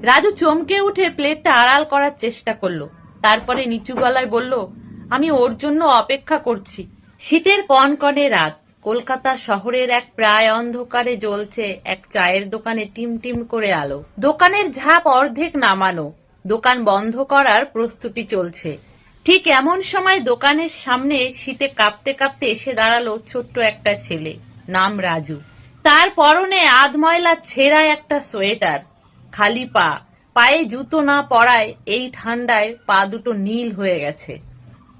রাজু চমকে উঠে প্লেটটা আড়াল করার চেষ্টা করলো। তারপরে নিচু গলায় বলল, আমি ওর জন্য অপেক্ষা করছি। শীতের কনকনে রাত, কলকাতা শহরের এক প্রায় অন্ধকারে জ্বলছে এক চায়ের দোকানে টিম টিম করে আলো। দোকানের ঝাঁপ অর্ধেক নামানো, দোকান বন্ধ করার প্রস্তুতি চলছে। ঠিক এমন সময় দোকানের সামনে শীতে কাঁপতে কাঁপতে এসে দাঁড়ালো ছোট্ট একটা ছেলে, নাম রাজু। তার পরনে আধময়লা ছেঁড়া একটা সোয়েটার, খালি পা, পায়ে জুতো না পরায় এই ঠান্ডায় পা দুটো নীল হয়ে গেছে।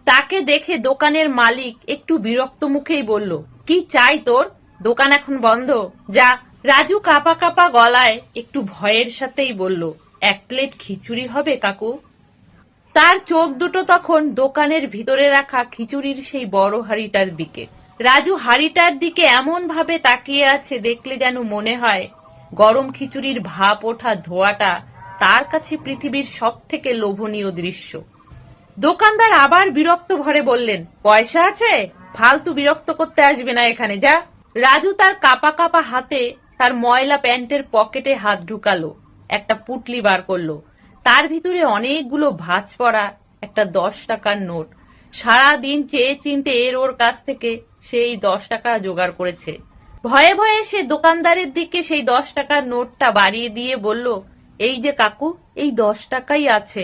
তাকে দেখে দোকানের মালিক একটু বিরক্ত মুখেই বলল, কি চাই তোর? দোকান এখন বন্ধ, যা। রাজু কাঁপা কাঁপা গলায় একটু ভয়ের সাথেই বলল, এক প্লেট খিচুড়ি হবে কাকু? তার চোখ দুটো তখন দোকানের ভিতরে রাখা খিচুড়ির সেই বড় হাঁড়িটার দিকে। রাজু হাঁড়িটার দিকে এমন ভাবে তাকিয়ে আছে দেখলে যেন মনে হয় গরম খিচুড়ির ভাপ ওঠা ধোঁয়াটা তার কাছে পৃথিবীর সব থেকে লোভনীয় দৃশ্য। দোকানদার আবার বিরক্ত ভরে বললেন, পয়সা আছে? ফালতু বিরক্ত করতে আসবে না এখানে, যা। রাজু তার কাপা কাপা হাতে তার ময়লা প্যান্টের পকেটে হাত ঢুকালো, একটা পুটলি বার করলো। তার ভিতরে অনেকগুলো ভাঁজ পড়া একটা 10 টাকার নোট। সারাদিন চেয়ে চিনতে এর ওর কাছ থেকে সেই 10 টাকা জোগাড় করেছে। ভয়ে ভয়ে সে দোকানদারের দিকে সেই 10 টাকার নোটটা বাড়িয়ে দিয়ে বলল, এই যে কাকু, এই 10 টাকাই আছে।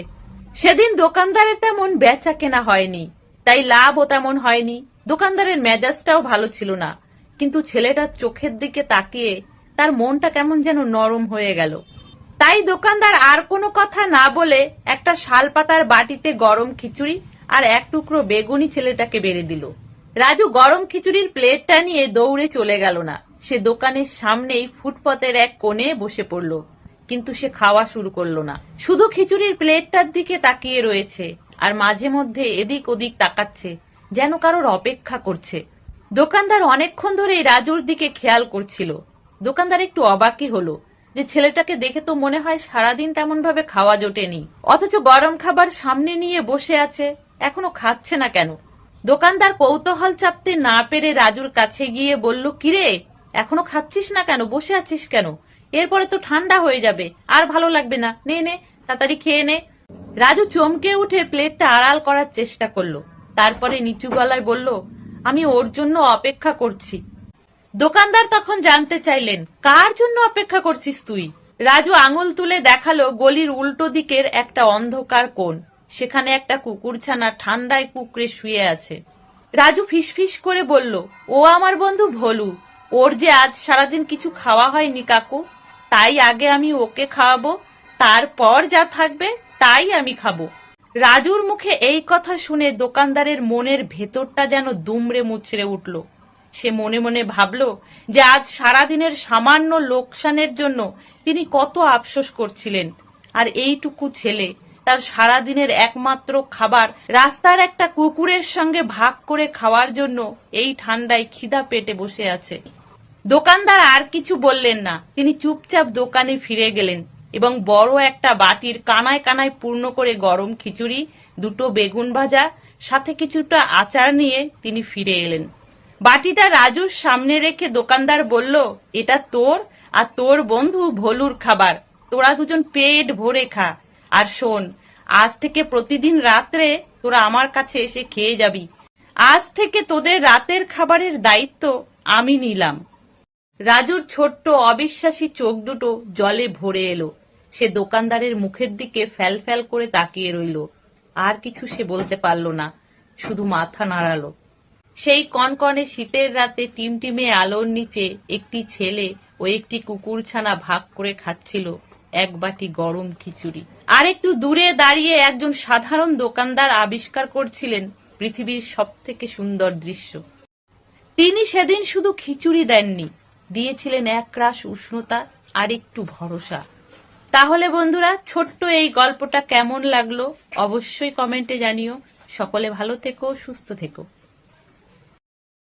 সেদিন দোকানদারের তেমন বেচা কেনা হয়নি, তাই লাভও তেমন হয়নি। দোকানদারের মেজাজটাও ভালো ছিল না, কিন্তু ছেলেটার চোখের দিকে তাকিয়ে তার মনটা কেমন যেন নরম হয়ে গেল। তাই দোকানদার আর কোনো কথা না বলে একটা শালপাতার বাটিতে গরম খিচুড়ি আর এক টুকরো বেগুনি ছেলেটাকে বেড়ে দিল। রাজু গরম খিচুড়ির প্লেটটা নিয়ে দৌড়ে চলে গেল না, সে দোকানের সামনেই ফুটপাতের এক কোণে বসে পড়ল। কিন্তু সে খাওয়া শুরু করলো না, শুধু খিচুড়ির প্লেটটার দিকে তাকিয়ে রয়েছে আর মাঝে মধ্যে এদিক ওদিক তাকাচ্ছে, যেন কারোর অপেক্ষা করছে। দোকানদার অনেকক্ষণ ধরেই রাজুর দিকে খেয়াল করছিল। দোকানদার একটু অবাকই হলো যে ছেলেটাকে দেখে তো মনে হয় সারাদিন তেমন ভাবে খাওয়া জোটেনি, অথচ গরম খাবার সামনে নিয়ে বসে আছে, এখনো খাচ্ছে না কেন? দোকানদার কৌতূহল চাপতে না পেরে রাজুর কাছে গিয়ে বলল, কিরে, এখনো খাচ্ছিস না কেন? বসে আছিস কেন? এরপরে তো ঠান্ডা হয়ে যাবে, আর ভালো লাগবে না। নে নে, তাড়াতাড়ি খেয়ে নে। রাজু চমকে উঠে প্লেটটা আড়াল করার চেষ্টা করলো। তারপরে নিচু গলায় বলল, আমি ওর জন্য অপেক্ষা করছি। দোকানদার তখন জানতে চাইলেন, কার জন্য অপেক্ষা করছিস তুই? রাজু আঙুল তুলে দেখালো গলির উল্টো দিকের একটা অন্ধকার কোণ, সেখানে একটা কুকুরছানা ঠান্ডায় কুকড়ে শুয়ে আছে। রাজু ফিসফিস করে বলল, ও আমার বন্ধু ভোলু, ওর যে আজ সারাদিন কিছু খাওয়া হয়নি কাকু, তাই আগে আমি ওকে খাওয়াবো, তারপর যা থাকবে তাই আমি খাবো। রাজুর মুখে এই কথা শুনে দোকানদারের মনের ভেতরটা যেন দুমড়ে মুচড়ে উঠল। সে মনে মনে ভাবল যে আজ সারাদিনের সামান্য লোকসানের জন্য তিনি কত আফসোস করছিলেন, আর এইটুকু ছেলে তার সারাদিনের একমাত্র খাবার রাস্তার একটা কুকুরের সঙ্গে ভাগ করে খাওয়ার জন্য এই ঠান্ডায় খিদা পেটে বসে আছে। দোকানদার আর কিছু বললেন না, তিনি চুপচাপ দোকানে ফিরে গেলেন এবং বড় একটা বাটির কানায় কানায় পূর্ণ করে গরম খিচুড়ি, দুটো বেগুন ভাজা, সাথে কিছুটা আচার নিয়ে তিনি ফিরে এলেন। বাটিটা রাজুর সামনে রেখে দোকানদার বলল, এটা তোর আর তোর বন্ধু ভোলুর খাবার, তোরা দুজন পেট ভরে খা। আর শোন, আজ থেকে প্রতিদিন রাত্রে তোরা আমার কাছে এসে খেয়ে যাবি। আজ থেকে তোদের রাতের খাবারের দায়িত্ব আমি নিলাম। রাজুর ছোট্ট অবিশ্বাসী চোখ দুটো জলে ভরে এলো। সে দোকানদারের মুখের দিকে ফ্যাল ফ্যাল করে তাকিয়ে রইল। আর কিছু সে বলতে পারল না, শুধু মাথা নাড়ালো। সেই কনকনে শীতের রাতে টিমটিমে আলোর নিচে একটি ছেলে ও একটি কুকুরছানা ভাগ করে খাচ্ছিল এক বাটি গরম খিচুড়ি। আর একটু দূরে দাঁড়িয়ে একজন সাধারণ দোকানদার আবিষ্কার করছিলেন পৃথিবীর সবথেকে সুন্দর দৃশ্য। তিনি সেদিন শুধু খিচুড়ি দেননি, দিয়েছিলেন একরাশ উষ্ণতা আর একটু ভরসা। তাহলে বন্ধুরা, ছোট্ট এই গল্পটা কেমন লাগলো অবশ্যই কমেন্টে জানিও। সকলে ভালো থেকো, সুস্থ থেকো।